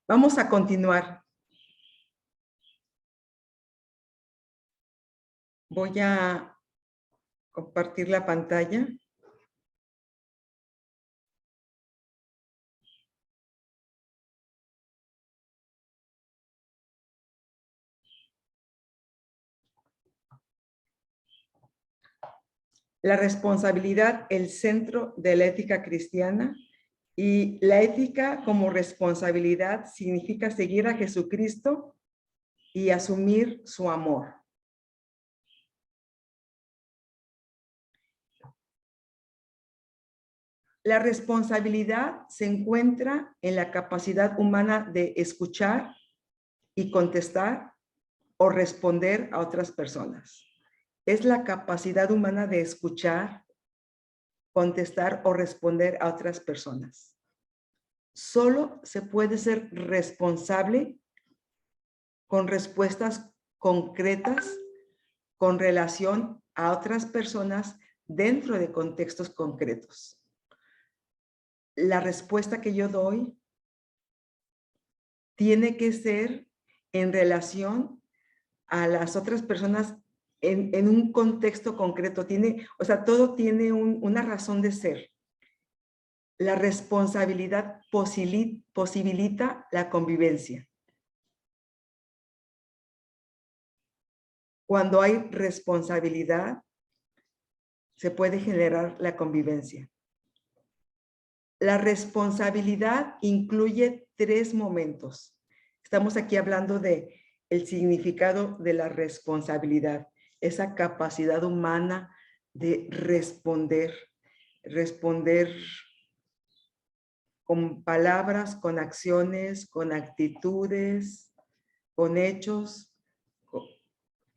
Vamos a continuar. Voy a compartir la pantalla. La responsabilidad, el centro de la ética cristiana. Y la ética como responsabilidad significa seguir a Jesucristo y asumir su amor. La responsabilidad se encuentra en la capacidad humana de escuchar y contestar o responder a otras personas. Es la capacidad humana de escuchar, contestar o responder a otras personas. Solo se puede ser responsable con respuestas concretas con relación a otras personas dentro de contextos concretos. La respuesta que yo doy tiene que ser en relación a las otras personas en un contexto concreto. Todo tiene una razón de ser. La responsabilidad posibilita la convivencia. Cuando hay responsabilidad, se puede generar la convivencia. La responsabilidad incluye 3 momentos. Estamos aquí hablando de el significado de la responsabilidad, esa capacidad humana de responder con palabras, con acciones, con actitudes, con hechos,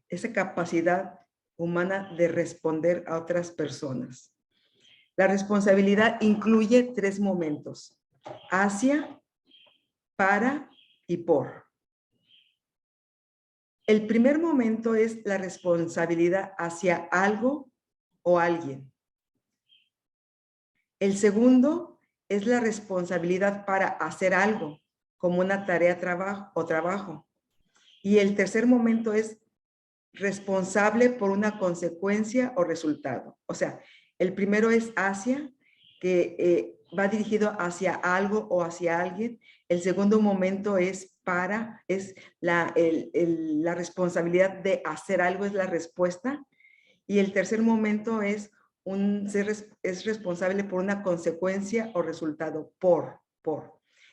esa capacidad humana de responder a otras personas. La responsabilidad incluye 3 momentos: hacia, para y por. El primer momento es la responsabilidad hacia algo o alguien. El segundo es la responsabilidad para hacer algo, como una tarea o trabajo. Y el tercer momento es responsable por una consecuencia o resultado. O sea, el primero es hacia, que va dirigido hacia algo o hacia alguien. El segundo momento es para, es la responsabilidad de hacer algo, es la respuesta. Y el tercer momento es es responsable por una consecuencia o resultado, por.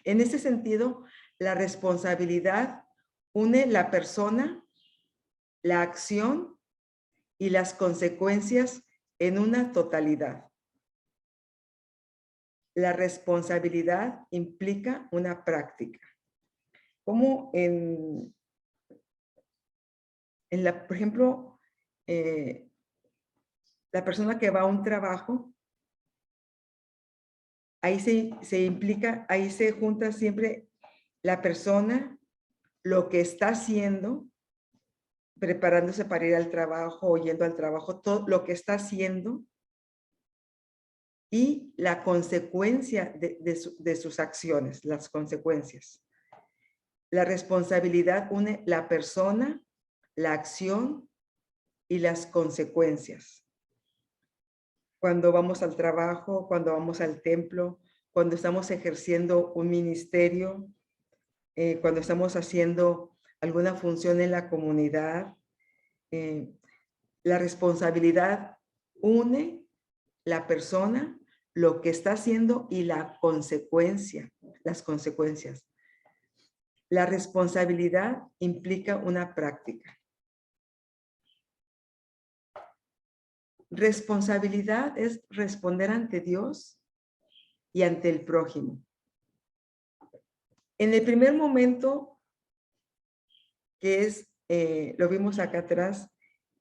En ese sentido, la responsabilidad une la persona, la acción y las consecuencias en una totalidad. La responsabilidad implica una práctica. Como por ejemplo, la persona que va a un trabajo, ahí ahí se junta siempre la persona, lo que está haciendo, preparándose para ir al trabajo o yendo al trabajo, todo lo que está haciendo y la consecuencia de sus acciones, las consecuencias. La responsabilidad une la persona, la acción y las consecuencias. Cuando vamos al trabajo, cuando vamos al templo, cuando estamos ejerciendo un ministerio, cuando estamos haciendo alguna función en la comunidad, la responsabilidad une la persona, lo que está haciendo y la consecuencia, las consecuencias. La responsabilidad implica una práctica. Responsabilidad es responder ante Dios y ante el prójimo. En el primer momento, que es, lo vimos acá atrás,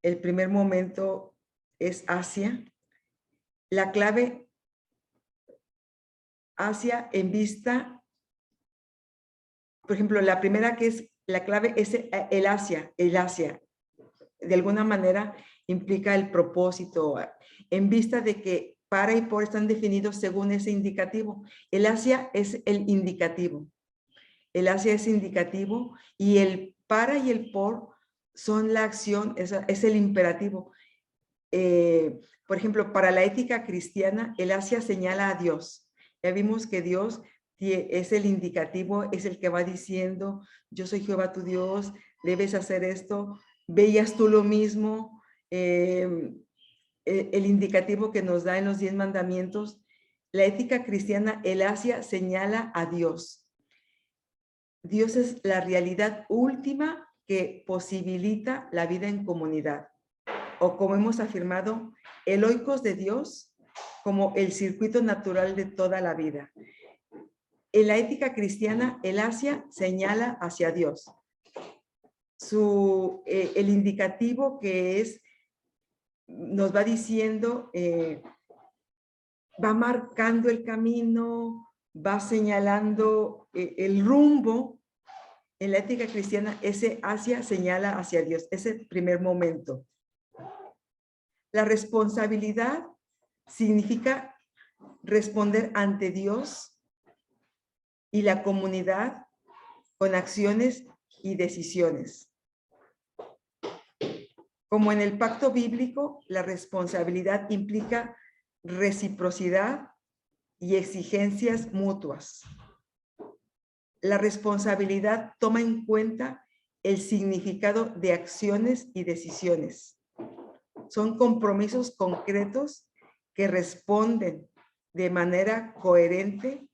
el primer momento es hacia. La clave hacia en vista, por ejemplo, la primera que es, la clave es el hacia. De alguna manera implica el propósito, en vista de que para y por están definidos según ese indicativo. El hacia es el indicativo. El hacia es indicativo y el para y el por son la acción, es el imperativo. Por ejemplo, para la ética cristiana, el hacia señala a Dios. Ya vimos que Dios es el indicativo, es el que va diciendo, yo soy Jehová tu Dios, debes hacer esto, veías tú lo mismo. El indicativo que nos da en los 10 mandamientos, la ética cristiana, el hacia señala a Dios. Dios es la realidad última que posibilita la vida en comunidad, o como hemos afirmado, el oikos de Dios como el circuito natural de toda la vida. En la ética cristiana, el hacia señala hacia Dios. El indicativo que es, nos va diciendo, va marcando el camino, va señalando el rumbo. En la ética cristiana, ese hacia señala hacia Dios, ese primer momento. La responsabilidad significa responder ante Dios y la comunidad con acciones y decisiones. Como en el pacto bíblico, la responsabilidad implica reciprocidad y exigencias mutuas. La responsabilidad toma en cuenta el significado de acciones y decisiones. Son compromisos concretos que responden de manera coherente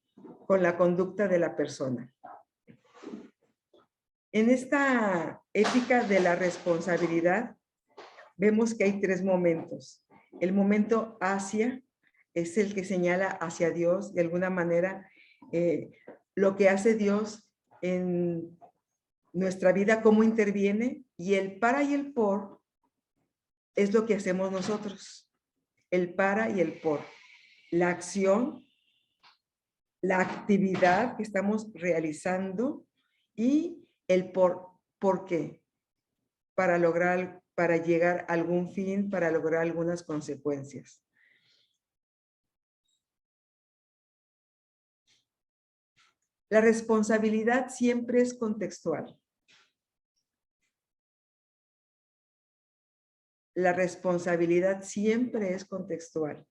con la conducta de la persona. En esta ética de la responsabilidad, vemos que hay 3 momentos. El momento hacia es el que señala hacia Dios, de alguna manera, lo que hace Dios en nuestra vida, cómo interviene, y el para y el por es lo que hacemos nosotros. El para y el por. La acción, la actividad que estamos realizando y el por qué. Para llegar a algún fin, para lograr algunas consecuencias. La responsabilidad siempre es contextual. La responsabilidad siempre es contextual,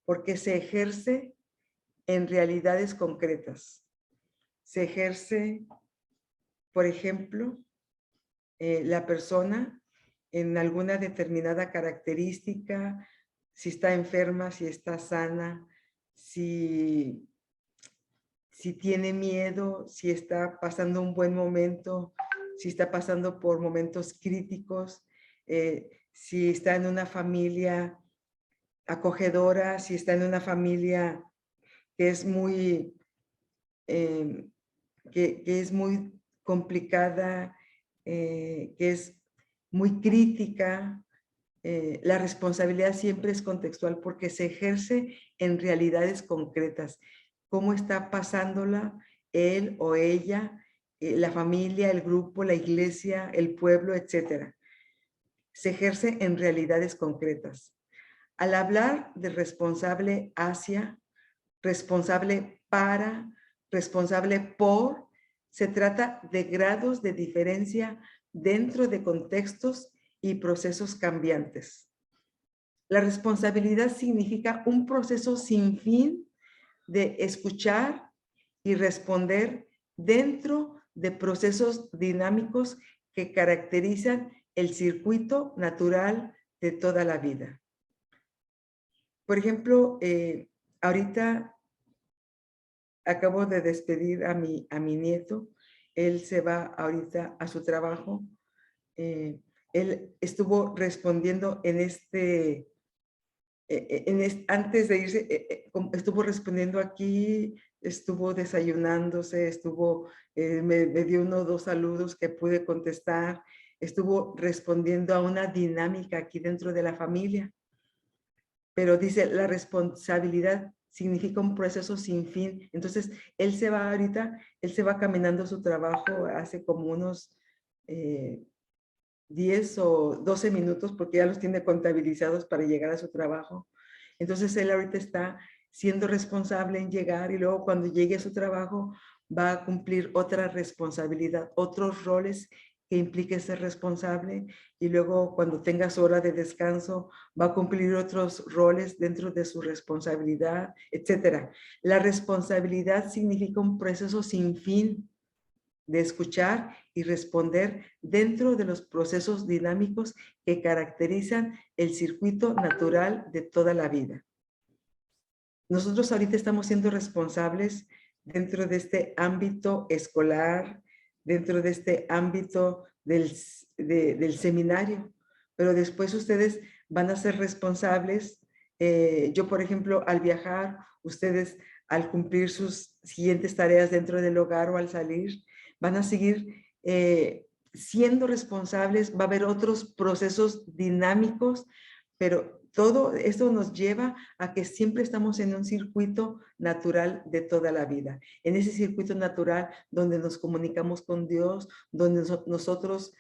porque se ejerce en realidades concretas. Se ejerce, por ejemplo, la persona en alguna determinada característica, si está enferma, si está sana, si tiene miedo, si está pasando un buen momento, si está pasando por momentos críticos, si está en una familia acogedora, si está en una familia que es muy, que es muy complicada, que es muy crítica. La responsabilidad siempre es contextual porque se ejerce en realidades concretas. Cómo está pasándola él o ella, la familia, el grupo, la iglesia, el pueblo, etcétera. Se ejerce en realidades concretas. Al hablar de responsable hacia, responsable para, responsable por, se trata de grados de diferencia dentro de contextos y procesos cambiantes. La responsabilidad significa un proceso sin fin de escuchar y responder dentro de procesos dinámicos que caracterizan el circuito natural de toda la vida. Por ejemplo, ahorita acabo de despedir a mi nieto. Él se va ahorita a su trabajo. Él estuvo respondiendo antes de irse, estuvo respondiendo aquí, estuvo desayunándose, me dio 1 o 2 saludos que pude contestar, estuvo respondiendo a una dinámica aquí dentro de la familia. Pero dice, la responsabilidad significa un proceso sin fin. Entonces, él se va ahorita, él se va caminando a su trabajo hace como unos 10 o 12 minutos, porque ya los tiene contabilizados para llegar a su trabajo. Entonces, él ahorita está siendo responsable en llegar y luego cuando llegue a su trabajo, va a cumplir otra responsabilidad, otros roles que implique ser responsable, y luego cuando tenga su hora de descanso va a cumplir otros roles dentro de su responsabilidad, etcétera. La responsabilidad significa un proceso sin fin de escuchar y responder dentro de los procesos dinámicos que caracterizan el circuito natural de toda la vida. Nosotros ahorita estamos siendo responsables dentro de este ámbito escolar, dentro de este ámbito del seminario, pero después ustedes van a ser responsables. Yo, por ejemplo, al viajar, ustedes al cumplir sus siguientes tareas dentro del hogar o al salir, van a seguir siendo responsables. Va a haber otros procesos dinámicos, pero todo esto nos lleva a que siempre estamos en un circuito natural de toda la vida. En ese circuito natural donde nos comunicamos con Dios, donde nosotros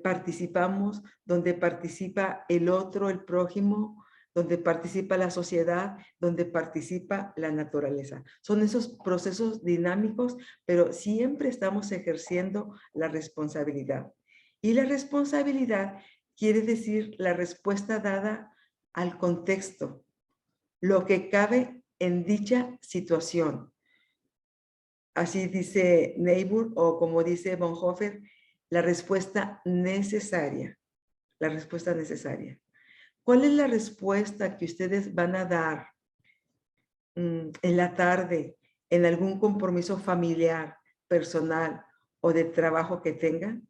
participamos, donde participa el otro, el prójimo, donde participa la sociedad, donde participa la naturaleza. Son esos procesos dinámicos, pero siempre estamos ejerciendo la responsabilidad. Y la responsabilidad quiere decir la respuesta dada al contexto, lo que cabe en dicha situación. Así dice Niebuhr, o como dice Bonhoeffer, la respuesta necesaria. La respuesta necesaria. ¿Cuál es la respuesta que ustedes van a dar en la tarde en algún compromiso familiar, personal o de trabajo que tengan?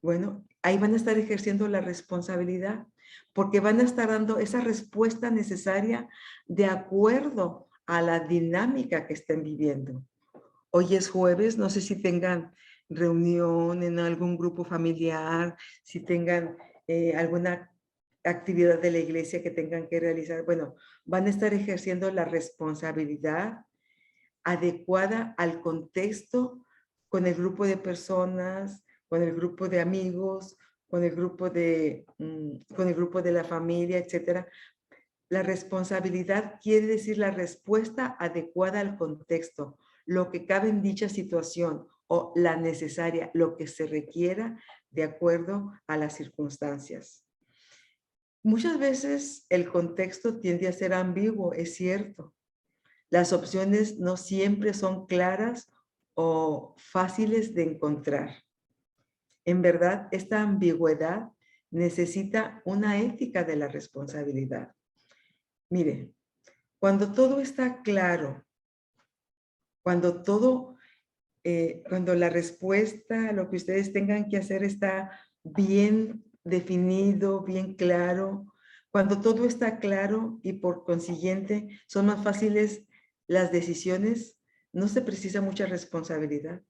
Bueno, ahí van a estar ejerciendo la responsabilidad, porque van a estar dando esa respuesta necesaria de acuerdo a la dinámica que estén viviendo. Hoy es jueves, no sé si tengan reunión en algún grupo familiar, si tengan alguna actividad de la iglesia que tengan que realizar. Bueno, van a estar ejerciendo la responsabilidad adecuada al contexto, con el grupo de personas, con el grupo de amigos, con el grupo de la familia, etcétera. La responsabilidad quiere decir la respuesta adecuada al contexto, lo que cabe en dicha situación, o la necesaria, lo que se requiera de acuerdo a las circunstancias. Muchas veces el contexto tiende a ser ambiguo, es cierto. Las opciones no siempre son claras o fáciles de encontrar. En verdad, esta ambigüedad necesita una ética de la responsabilidad. Mire, cuando todo está claro, cuando cuando la respuesta, lo que ustedes tengan que hacer está bien definido, bien claro, cuando todo está claro y por consiguiente son más fáciles las decisiones, no se precisa mucha responsabilidad,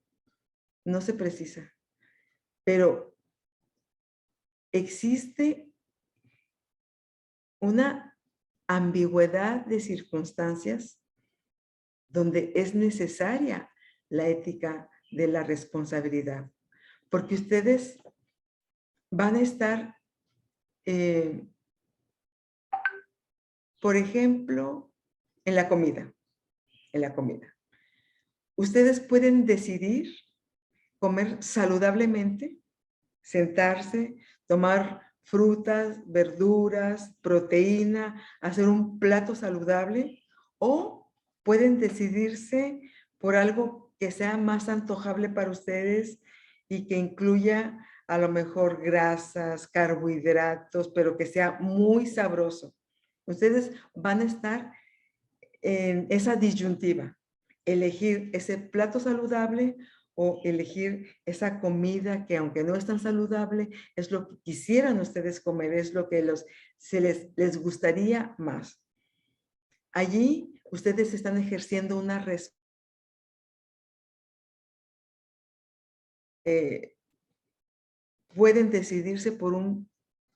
no se precisa. Pero existe una ambigüedad de circunstancias donde es necesaria la ética de la responsabilidad, porque ustedes van a estar, por ejemplo, en la comida. Ustedes pueden decidir comer saludablemente, sentarse, tomar frutas, verduras, proteína, hacer un plato saludable, o pueden decidirse por algo que sea más antojable para ustedes y que incluya a lo mejor grasas, carbohidratos, pero que sea muy sabroso. Ustedes van a estar en esa disyuntiva, elegir ese plato saludable o elegir esa comida que, aunque no es tan saludable, es lo que quisieran ustedes comer, es lo que les gustaría más. Allí ustedes están ejerciendo una pueden decidirse por un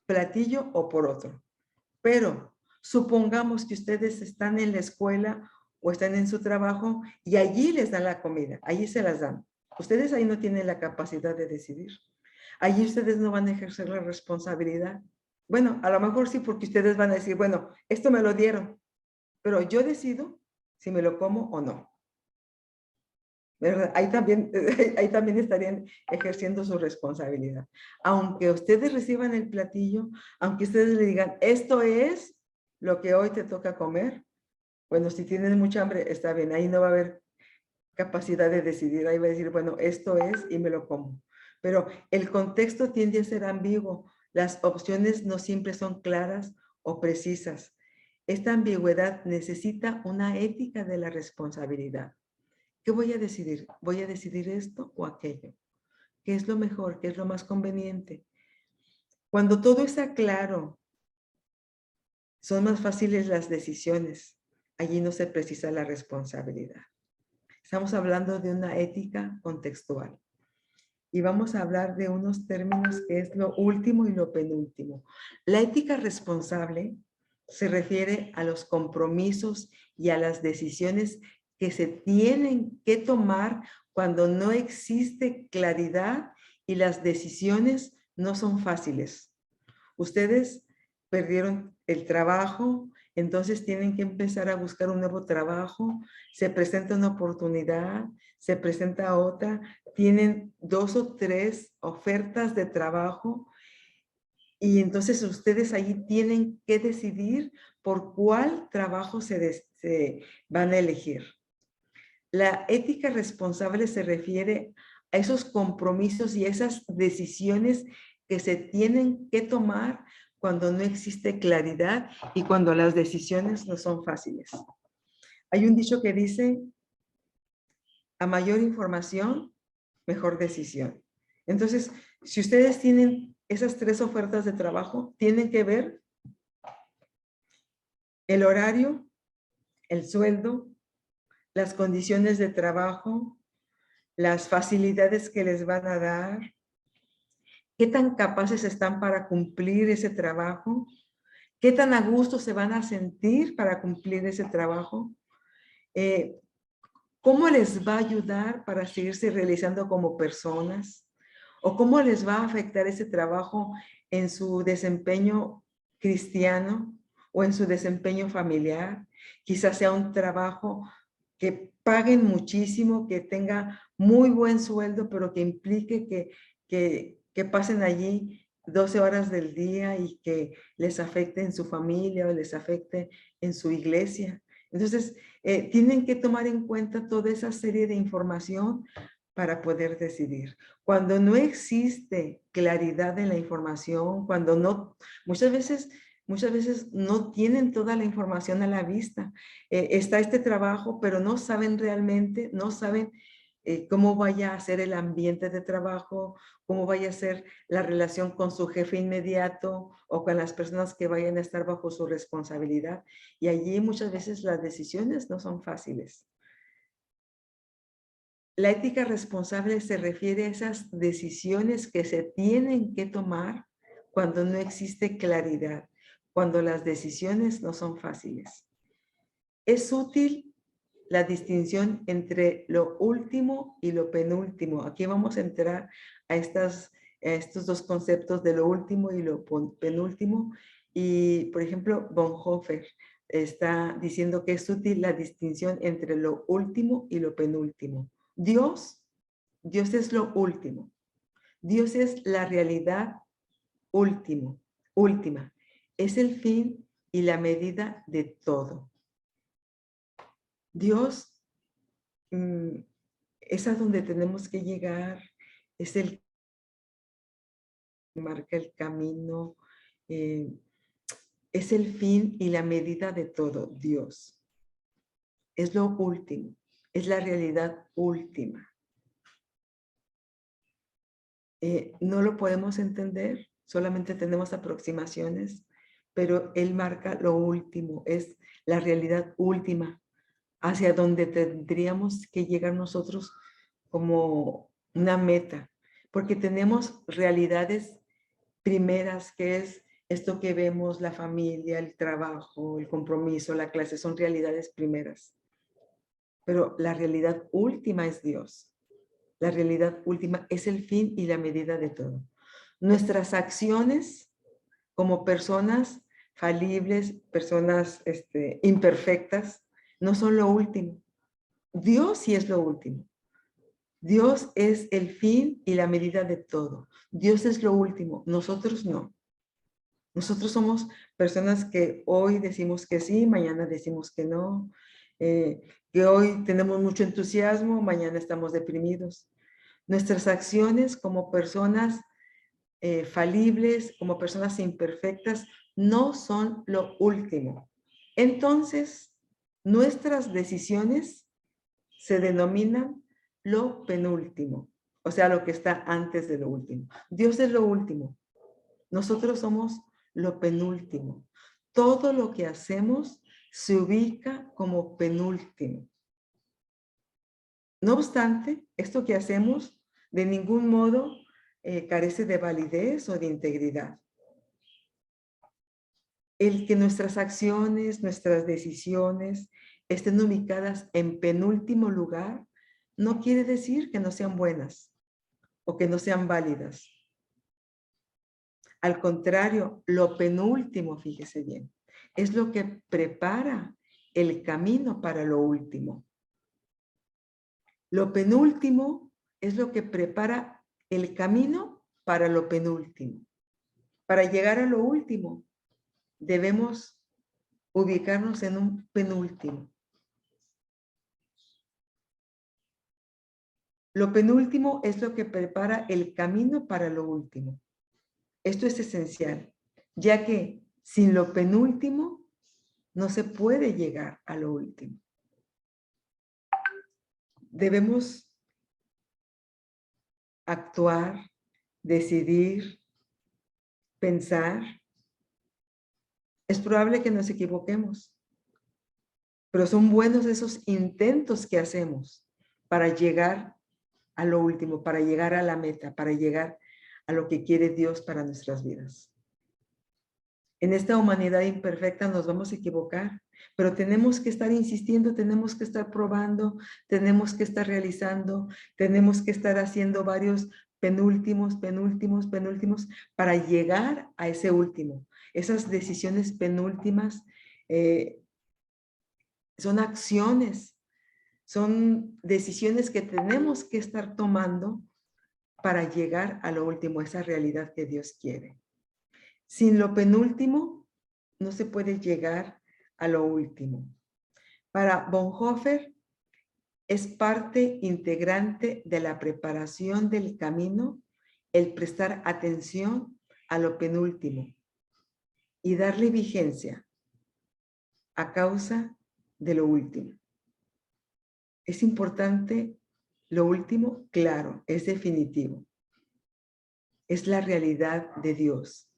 platillo o por otro. Pero supongamos que ustedes están en la escuela o están en su trabajo y allí les dan la comida, allí se las dan. Ustedes ahí no tienen la capacidad de decidir. Allí ustedes no van a ejercer la responsabilidad. Bueno, a lo mejor sí, porque ustedes van a decir, bueno, esto me lo dieron, pero yo decido si me lo como o no. ¿verdad? Ahí también estarían ejerciendo su responsabilidad. Aunque ustedes reciban el platillo, aunque ustedes le digan, esto es lo que hoy te toca comer, bueno, si tienen mucha hambre, está bien, ahí no va a haber capacidad de decidir, ahí va a decir, bueno, esto es y me lo como. Pero el contexto tiende a ser ambiguo, las opciones no siempre son claras o precisas. Esta ambigüedad necesita una ética de la responsabilidad. ¿Qué voy a decidir? ¿Voy a decidir esto o aquello? ¿Qué es lo mejor? ¿Qué es lo más conveniente? Cuando todo está claro, son más fáciles las decisiones. Allí no se precisa la responsabilidad. Estamos hablando de una ética contextual. Y vamos a hablar de unos términos que es lo último y lo penúltimo. La ética responsable se refiere a los compromisos y a las decisiones que se tienen que tomar cuando no existe claridad y las decisiones no son fáciles. Ustedes perdieron el trabajo, entonces tienen que empezar a buscar un nuevo trabajo, se presenta una oportunidad, se presenta otra, tienen 2 o 3 ofertas de trabajo y entonces ustedes ahí tienen que decidir por cuál trabajo se van a elegir. La ética responsable se refiere a esos compromisos y esas decisiones que se tienen que tomar cuando no existe claridad y cuando las decisiones no son fáciles. Hay un dicho que dice, a mayor información, mejor decisión. Entonces, si ustedes tienen esas 3 ofertas de trabajo, tienen que ver el horario, el sueldo, las condiciones de trabajo, las facilidades que les van a dar, qué tan capaces están para cumplir ese trabajo, qué tan a gusto se van a sentir para cumplir ese trabajo, cómo les va a ayudar para seguirse realizando como personas o cómo les va a afectar ese trabajo en su desempeño cristiano o en su desempeño familiar. Quizás sea un trabajo que paguen muchísimo, que tenga muy buen sueldo, pero que implique que pasen allí 12 horas del día y que les afecte en su familia o les afecte en su iglesia. Entonces, tienen que tomar en cuenta toda esa serie de información para poder decidir. Cuando no existe claridad en la información, cuando no, muchas veces no tienen toda la información a la vista. Está este trabajo, pero no saben realmente, no saben cómo vaya a ser el ambiente de trabajo, cómo vaya a ser la relación con su jefe inmediato o con las personas que vayan a estar bajo su responsabilidad. Y allí muchas veces las decisiones no son fáciles. La ética responsable se refiere a esas decisiones que se tienen que tomar cuando no existe claridad, cuando las decisiones no son fáciles. Es útil la distinción entre lo último y lo penúltimo. Aquí vamos a entrar a estos dos conceptos de lo último y lo penúltimo. Y, por ejemplo, Bonhoeffer está diciendo que es útil la distinción entre lo último y lo penúltimo. Dios es lo último. Dios es la realidad última. Es el fin y la medida de todo. Dios es a donde tenemos que llegar, es el que marca el camino, es el fin y la medida de todo, Dios. Es lo último, es la realidad última. No lo podemos entender, solamente tenemos aproximaciones, pero Él marca lo último, es la realidad última, hacia donde tendríamos que llegar nosotros como una meta, porque tenemos realidades primeras, que es esto que vemos, la familia, el trabajo, el compromiso, la clase, son realidades primeras. Pero la realidad última es Dios. La realidad última es el fin y la medida de todo. Nuestras acciones como personas falibles, personas imperfectas, no son lo último. Dios sí es lo último. Dios es el fin y la medida de todo. Dios es lo último, nosotros no. Nosotros somos personas que hoy decimos que sí, mañana decimos que no, que hoy tenemos mucho entusiasmo, mañana estamos deprimidos. Nuestras acciones como personas falibles, como personas imperfectas, no son lo último. Entonces, nuestras decisiones se denominan lo penúltimo, o sea, lo que está antes de lo último. Dios es lo último. Nosotros somos lo penúltimo. Todo lo que hacemos se ubica como penúltimo. No obstante, esto que hacemos de ningún modo carece de validez o de integridad. El que nuestras acciones, nuestras decisiones estén ubicadas en penúltimo lugar no quiere decir que no sean buenas o que no sean válidas. Al contrario, lo penúltimo, fíjese bien, es lo que prepara el camino para lo último. Lo penúltimo es lo que prepara el camino para lo penúltimo. Para llegar a lo último, debemos ubicarnos en un penúltimo. Lo penúltimo es lo que prepara el camino para lo último. Esto es esencial, ya que sin lo penúltimo no se puede llegar a lo último. Debemos actuar, decidir, pensar. Es probable que nos equivoquemos, pero son buenos esos intentos que hacemos para llegar a lo último, para llegar a la meta, para llegar a lo que quiere Dios para nuestras vidas. En esta humanidad imperfecta nos vamos a equivocar, pero tenemos que estar insistiendo, tenemos que estar probando, tenemos que estar realizando, tenemos que estar haciendo varios penúltimos para llegar a ese último. Esas decisiones penúltimas son acciones, son decisiones que tenemos que estar tomando para llegar a lo último, esa realidad que Dios quiere. Sin lo penúltimo, no se puede llegar a lo último. Para Bonhoeffer, es parte integrante de la preparación del camino el prestar atención a lo penúltimo y darle vigencia a causa de lo último. Es importante lo último, claro, es definitivo. Es la realidad de Dios.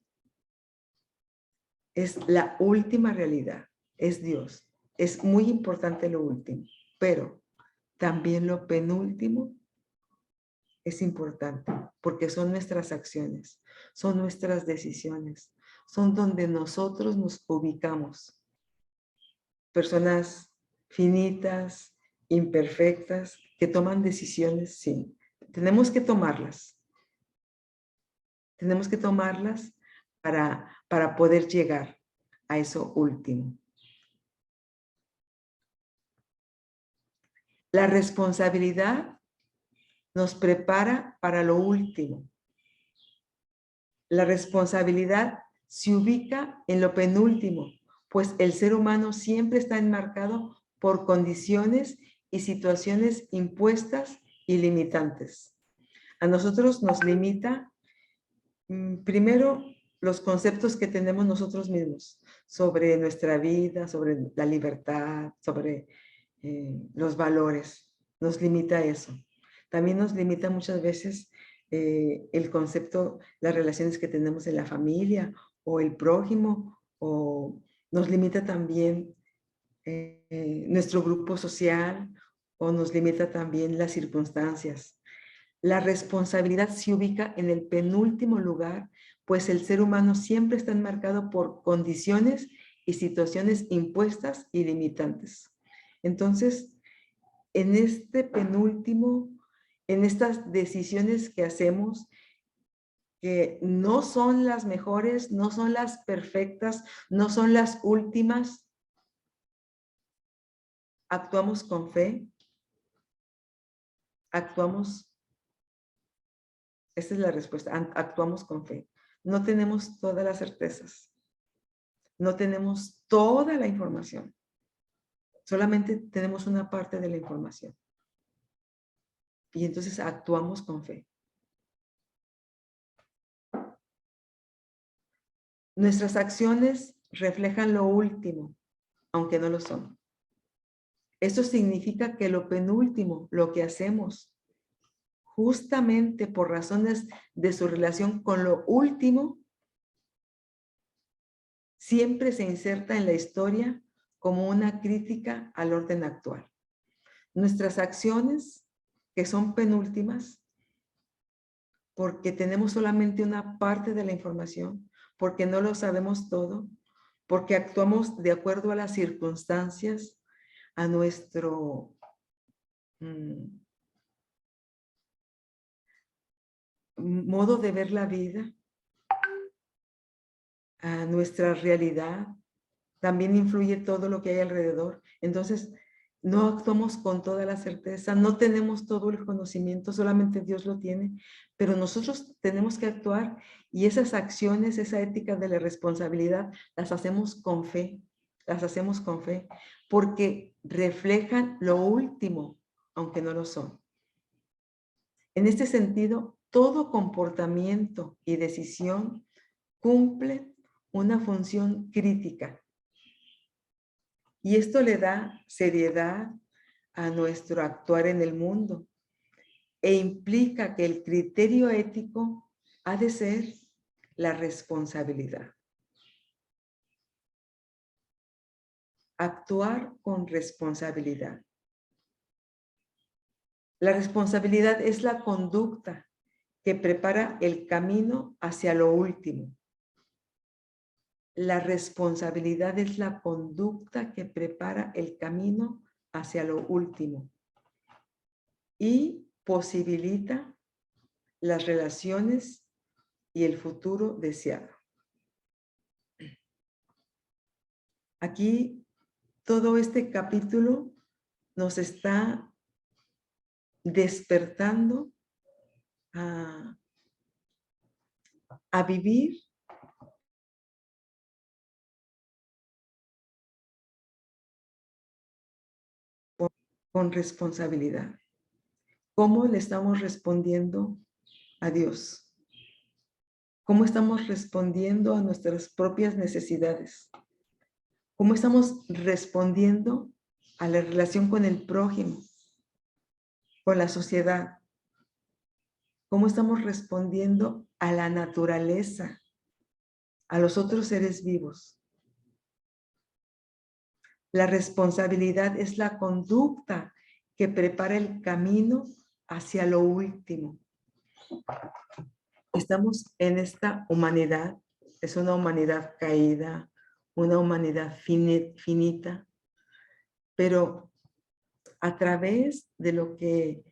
Es la última realidad, es Dios. Es muy importante lo último, pero también lo penúltimo es importante porque son nuestras acciones, son nuestras decisiones, son donde nosotros nos ubicamos. Personas finitas, imperfectas, que toman decisiones, sí. Tenemos que tomarlas. Tenemos que tomarlas para poder llegar a eso último. La responsabilidad nos prepara para lo último. La responsabilidad se ubica en lo penúltimo, pues el ser humano siempre está enmarcado por condiciones y situaciones impuestas y limitantes. A nosotros nos limita, primero, los conceptos que tenemos nosotros mismos sobre nuestra vida, sobre la libertad, sobre los valores. Nos limita eso. También nos limita muchas veces el concepto, las relaciones que tenemos en la familia o el prójimo, o nos limita también nuestro grupo social, o nos limita también las circunstancias. La responsabilidad se ubica en el penúltimo lugar, pues el ser humano siempre está enmarcado por condiciones y situaciones impuestas y limitantes. Entonces, en este penúltimo, en estas decisiones que hacemos, que no son las mejores, no son las perfectas, no son las últimas, actuamos con fe, actuamos, esta es la respuesta, actuamos con fe. No tenemos todas las certezas. No tenemos toda la información. Solamente tenemos una parte de la información. Y entonces actuamos con fe. Nuestras acciones reflejan lo último, aunque no lo son. Esto significa que lo penúltimo, lo que hacemos, justamente por razones de su relación con lo último, siempre se inserta en la historia como una crítica al orden actual. Nuestras acciones, que son penúltimas, porque tenemos solamente una parte de la información, porque no lo sabemos todo, porque actuamos de acuerdo a las circunstancias, a nuestro modo de ver la vida, a nuestra realidad. También influye todo lo que hay alrededor. Entonces, no actuamos con toda la certeza, no tenemos todo el conocimiento, solamente Dios lo tiene, pero nosotros tenemos que actuar y esas acciones, esa ética de la responsabilidad, las hacemos con fe, porque reflejan lo último, aunque no lo son. En este sentido, todo comportamiento y decisión cumple una función crítica. Y esto le da seriedad a nuestro actuar en el mundo e implica que el criterio ético ha de ser la responsabilidad. Actuar con responsabilidad. La responsabilidad es la conducta que prepara el camino hacia lo último. La responsabilidad es la conducta que prepara el camino hacia lo último y posibilita las relaciones y el futuro deseado. Aquí todo este capítulo nos está despertando a vivir con responsabilidad. ¿Cómo le estamos respondiendo a Dios? ¿Cómo estamos respondiendo a nuestras propias necesidades? ¿Cómo estamos respondiendo a la relación con el prójimo, con la sociedad? ¿Cómo estamos respondiendo a la naturaleza, a los otros seres vivos? La responsabilidad es la conducta que prepara el camino hacia lo último. Estamos en esta humanidad, es una humanidad caída, una humanidad finita, pero a través de lo que,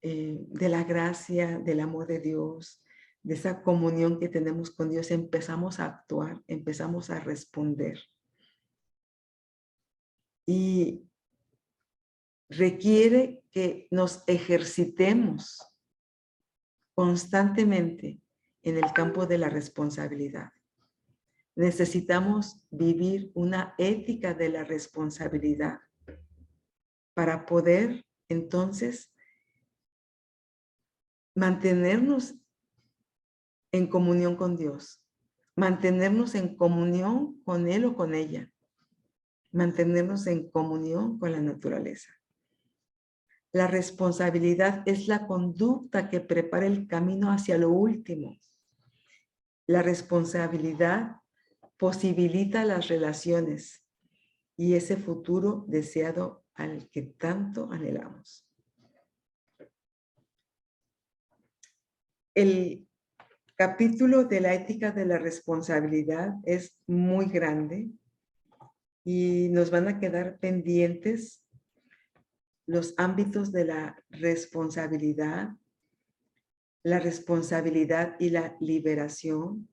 de la gracia, del amor de Dios, de esa comunión que tenemos con Dios, empezamos a actuar, empezamos a responder. Y requiere que nos ejercitemos constantemente en el campo de la responsabilidad. Necesitamos vivir una ética de la responsabilidad para poder entonces mantenernos en comunión con Dios, mantenernos en comunión con Él o con ella, mantenernos en comunión con la naturaleza. La responsabilidad es la conducta que prepara el camino hacia lo último. La responsabilidad posibilita las relaciones y ese futuro deseado al que tanto anhelamos. El capítulo de la ética de la responsabilidad es muy grande y nos van a quedar pendientes los ámbitos de la responsabilidad y la liberación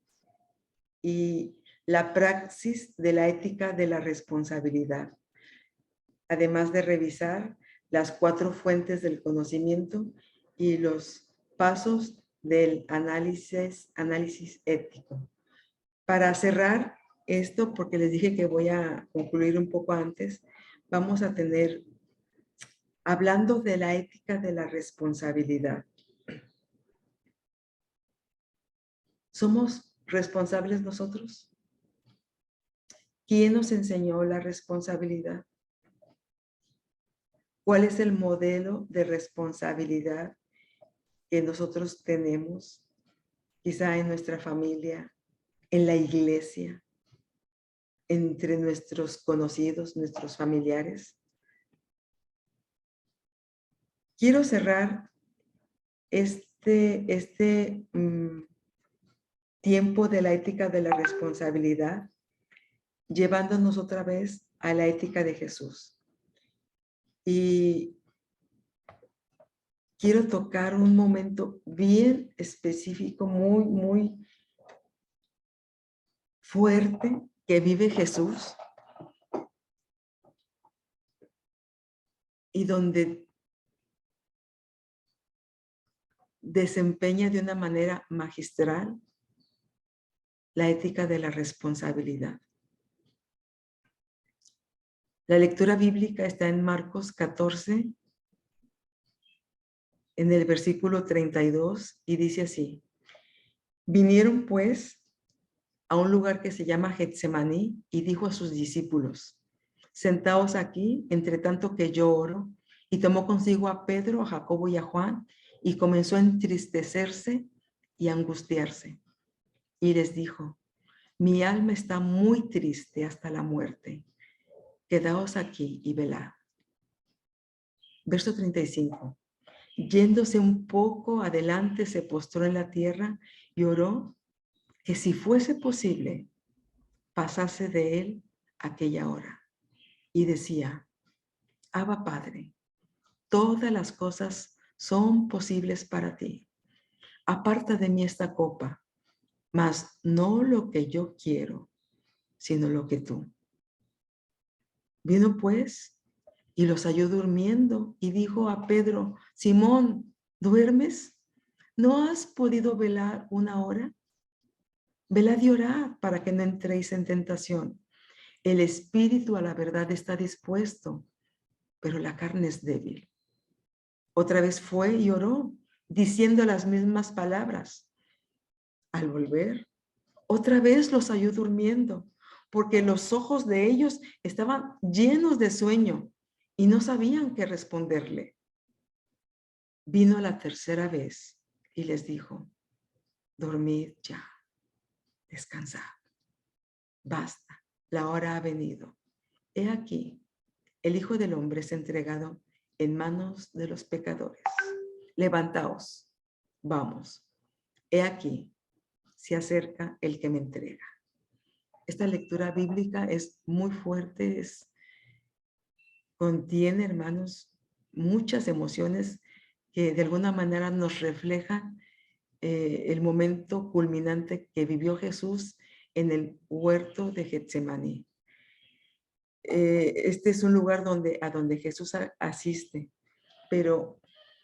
y la praxis de la ética de la responsabilidad, además de revisar las 4 fuentes del conocimiento y los pasos del análisis ético. Para cerrar esto, porque les dije que voy a concluir un poco antes, vamos a tener, hablando de la ética de la responsabilidad. ¿Somos responsables nosotros? ¿Quién nos enseñó la responsabilidad? ¿Cuál es el modelo de responsabilidad que nosotros tenemos, quizá en nuestra familia, en la iglesia, entre nuestros conocidos, nuestros familiares? Quiero cerrar este tiempo de la ética de la responsabilidad llevándonos otra vez a la ética de Jesús. Y quiero tocar un momento bien específico, muy fuerte que vive Jesús y donde desempeña de una manera magistral la ética de la responsabilidad. La lectura bíblica está en Marcos 14, en el versículo 32, y dice así: vinieron pues a un lugar que se llama Getsemaní y dijo a sus discípulos: sentaos aquí, entre tanto que yo oro. Y tomó consigo a Pedro, a Jacobo y a Juan, y comenzó a entristecerse y a angustiarse. Y les dijo: mi alma está muy triste hasta la muerte. Quedaos aquí y velad. Verso 35. Yéndose un poco adelante, se postró en la tierra y oró que si fuese posible, pasase de él aquella hora. Y decía: Abba, Padre, todas las cosas son posibles para ti. Aparta de mí esta copa, mas no lo que yo quiero, sino lo que tú. Vino pues y los halló durmiendo y dijo a Pedro: Simón, ¿duermes? ¿No has podido velar una hora? Velad y orad para que no entréis en tentación. El espíritu a la verdad está dispuesto, pero la carne es débil. Otra vez fue y oró, diciendo las mismas palabras. Al volver, otra vez los halló durmiendo, porque los ojos de ellos estaban llenos de sueño y no sabían qué responderle. Vino la tercera vez y les dijo: dormid ya, descansad, basta, la hora ha venido. He aquí, el Hijo del Hombre es entregado en manos de los pecadores. Levantaos, vamos. He aquí, se acerca el que me entrega. Esta lectura bíblica es muy fuerte, contiene, hermanos, muchas emociones que de alguna manera nos reflejan el momento culminante que vivió Jesús en el huerto de Getsemaní. Este es un lugar a donde Jesús asiste, pero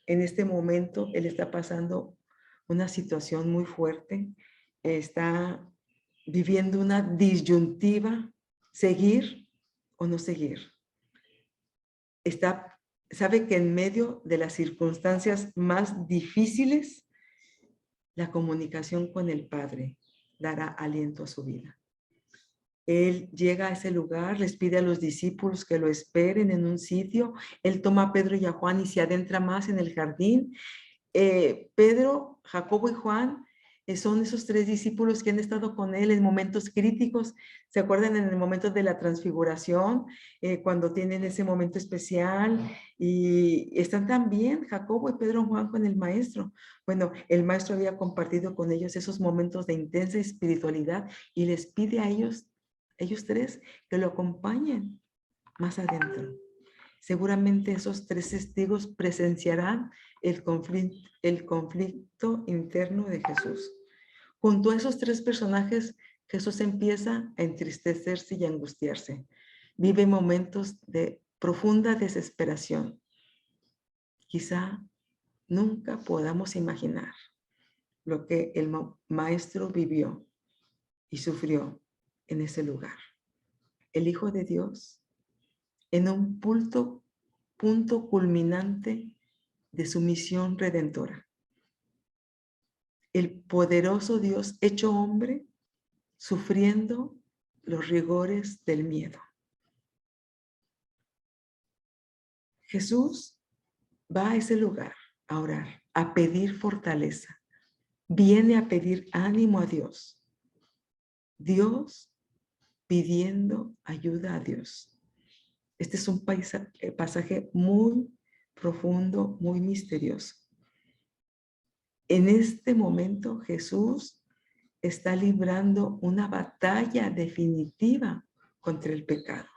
en este momento él está pasando una situación muy fuerte, está viviendo una disyuntiva: seguir o no seguir. Sabe que en medio de las circunstancias más difíciles, la comunicación con el Padre dará aliento a su vida. Él llega a ese lugar, les pide a los discípulos que lo esperen en un sitio. Él toma a Pedro y a Juan y se adentra más en el jardín. Pedro, Jacobo y Juan son esos tres discípulos que han estado con él en momentos críticos. ¿Se acuerdan en el momento de la transfiguración? Cuando tienen ese momento especial y están también Jacobo y Pedro y Juan con el maestro. Bueno, el maestro había compartido con ellos esos momentos de intensa espiritualidad y les pide a ellos tres, que lo acompañen más adentro. Seguramente esos tres testigos presenciarán el conflicto interno de Jesús. Junto a esos tres personajes, Jesús empieza a entristecerse y a angustiarse. Vive momentos de profunda desesperación. Quizá nunca podamos imaginar lo que el maestro vivió y sufrió en ese lugar. El Hijo de Dios, en un punto culminante de su misión redentora. El poderoso Dios hecho hombre, sufriendo los rigores del miedo. Jesús va a ese lugar a orar, a pedir fortaleza. Viene a pedir ánimo a Dios. Dios pidiendo ayuda a Dios. Este es un pasaje muy profundo, muy misterioso. En este momento Jesús está librando una batalla definitiva contra el pecado.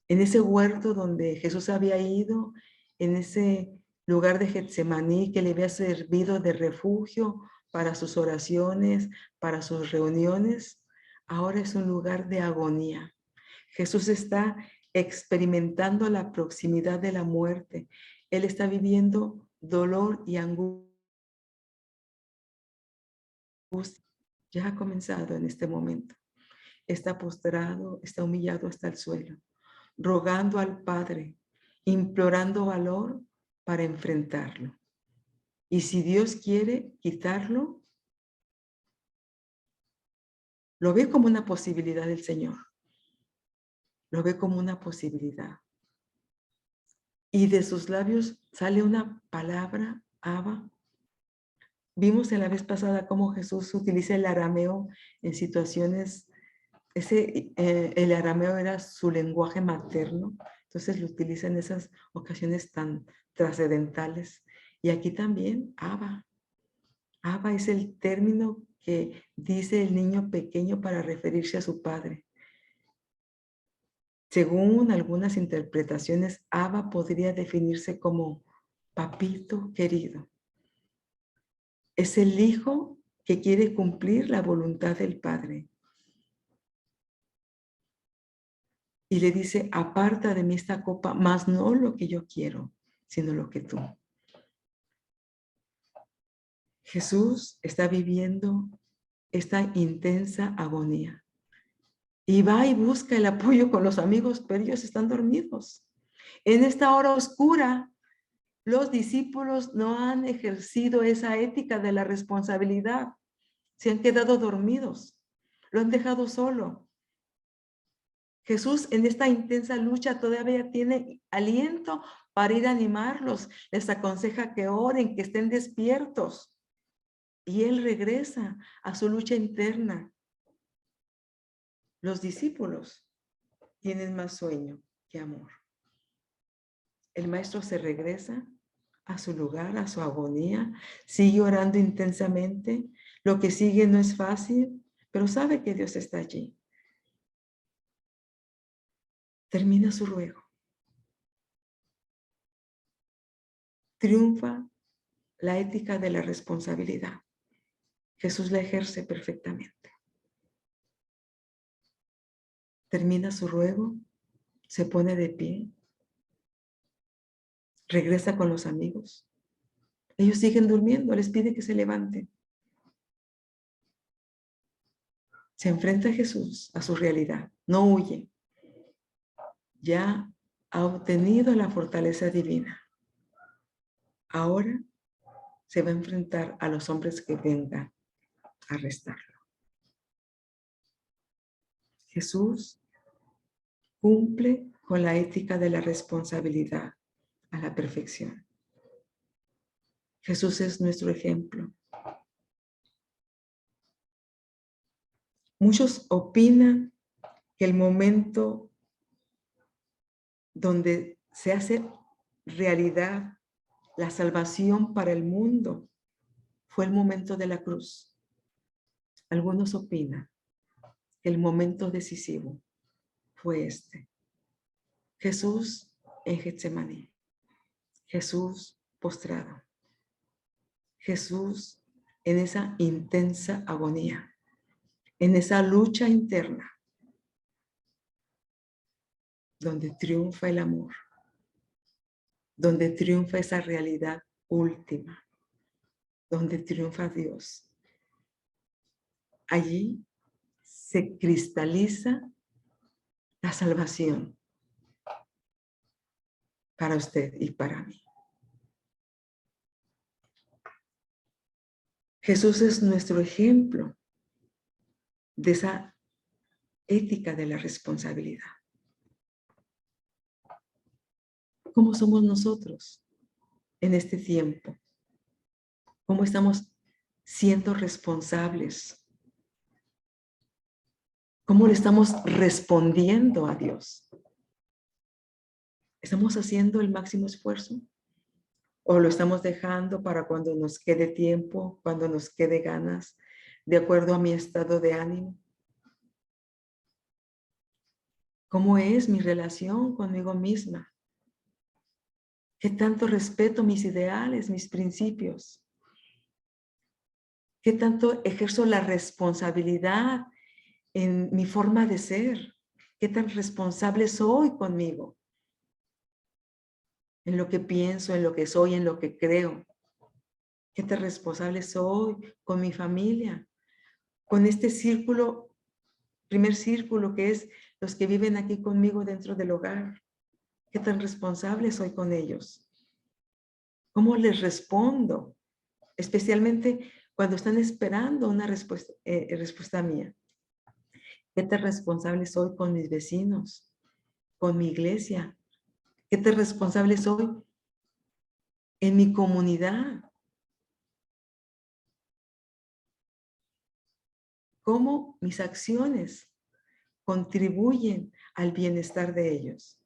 En ese huerto donde Jesús había ido, en ese lugar de Getsemaní que le había servido de refugio para sus oraciones, para sus reuniones, ahora es un lugar de agonía. Jesús está experimentando la proximidad de la muerte. Él está viviendo dolor y angustia. Ya ha comenzado en este momento. Está postrado, está humillado hasta el suelo, rogando al Padre, implorando valor para enfrentarlo. Y si Dios quiere quitarlo, lo ve como una posibilidad del Señor. Lo ve como una posibilidad. Y de sus labios sale una palabra, Abba. Vimos en la vez pasada cómo Jesús utiliza el arameo en situaciones. El arameo era su lenguaje materno, entonces lo utiliza en esas ocasiones tan trascendentales. Y aquí también, Abba. Abba es el término que dice el niño pequeño para referirse a su padre. Según algunas interpretaciones, Abba podría definirse como papito querido. Es el hijo que quiere cumplir la voluntad del padre. Y le dice, aparta de mí esta copa, mas no lo que yo quiero, sino lo que tú. Jesús está viviendo esta intensa agonía. Y va y busca el apoyo con los amigos, pero ellos están dormidos. En esta hora oscura, los discípulos no han ejercido esa ética de la responsabilidad. Se han quedado dormidos. Lo han dejado solo. Jesús en esta intensa lucha todavía tiene aliento para ir a animarlos. Les aconseja que oren, que estén despiertos. Y Él regresa a su lucha interna. Los discípulos tienen más sueño que amor. El maestro se regresa a su lugar, a su agonía, sigue orando intensamente. Lo que sigue no es fácil, pero sabe que Dios está allí. Termina su ruego. Triunfa la ética de la responsabilidad. Jesús la ejerce perfectamente. Termina su ruego, se pone de pie, regresa con los amigos. Ellos siguen durmiendo, les pide que se levanten. Se enfrenta a Jesús, a su realidad, no huye. Ya ha obtenido la fortaleza divina. Ahora se va a enfrentar a los hombres que vengan a arrestarlo. Jesús cumple con la ética de la responsabilidad a la perfección. Jesús es nuestro ejemplo. Muchos opinan que el momento donde se hace realidad la salvación para el mundo fue el momento de la cruz. Algunos opinan que el momento decisivo fue este. Jesús en Getsemaní. Jesús postrado. Jesús en esa intensa agonía, en esa lucha interna, donde triunfa el amor, donde triunfa esa realidad última, donde triunfa Dios. Allí se cristaliza la salvación para usted y para mí. Jesús es nuestro ejemplo de esa ética de la responsabilidad. ¿Cómo somos nosotros en este tiempo? ¿Cómo estamos siendo responsables? ¿Cómo le estamos respondiendo a Dios? ¿Estamos haciendo el máximo esfuerzo? ¿O lo estamos dejando para cuando nos quede tiempo, cuando nos quede ganas, de acuerdo a mi estado de ánimo? ¿Cómo es mi relación conmigo misma? ¿Qué tanto respeto mis ideales, mis principios? ¿Qué tanto ejerzo la responsabilidad en mi forma de ser? ¿Qué tan responsable soy conmigo? En lo que pienso, en lo que soy, en lo que creo. ¿Qué tan responsable soy con mi familia? Con este círculo, primer círculo, que es los que viven aquí conmigo dentro del hogar. ¿Qué tan responsable soy con ellos? ¿Cómo les respondo? Especialmente cuando están esperando una respuesta mía. ¿Qué tan responsable soy con mis vecinos? ¿Con mi iglesia? ¿Qué tan responsable soy en mi comunidad? ¿Cómo mis acciones contribuyen al bienestar de ellos?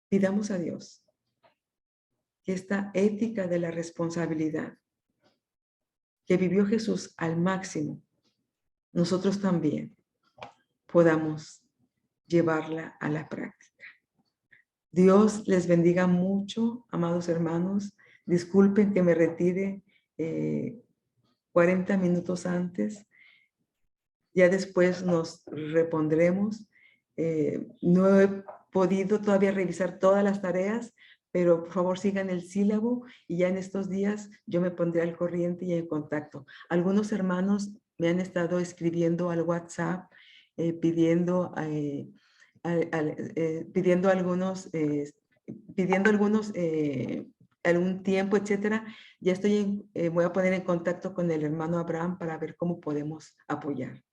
Pidamos a Dios que esta ética de la responsabilidad que vivió Jesús al máximo, nosotros también podamos llevarla a la práctica. Dios les bendiga mucho, amados hermanos. Disculpen que me retire 40 minutos antes. Ya después nos repondremos. No he podido todavía revisar todas las tareas, pero por favor sigan el sílabo y ya en estos días yo me pondré al corriente y en contacto. Algunos hermanos me han estado escribiendo al WhatsApp pidiendo algún tiempo, etcétera. Ya voy a poner en contacto con el hermano Abraham para ver cómo podemos apoyar.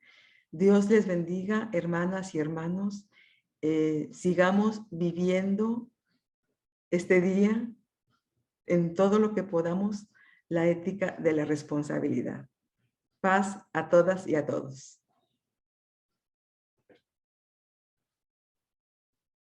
Dios les bendiga, hermanas y hermanos. Sigamos viviendo este día en todo lo que podamos la ética de la responsabilidad. Paz a todas y a todos.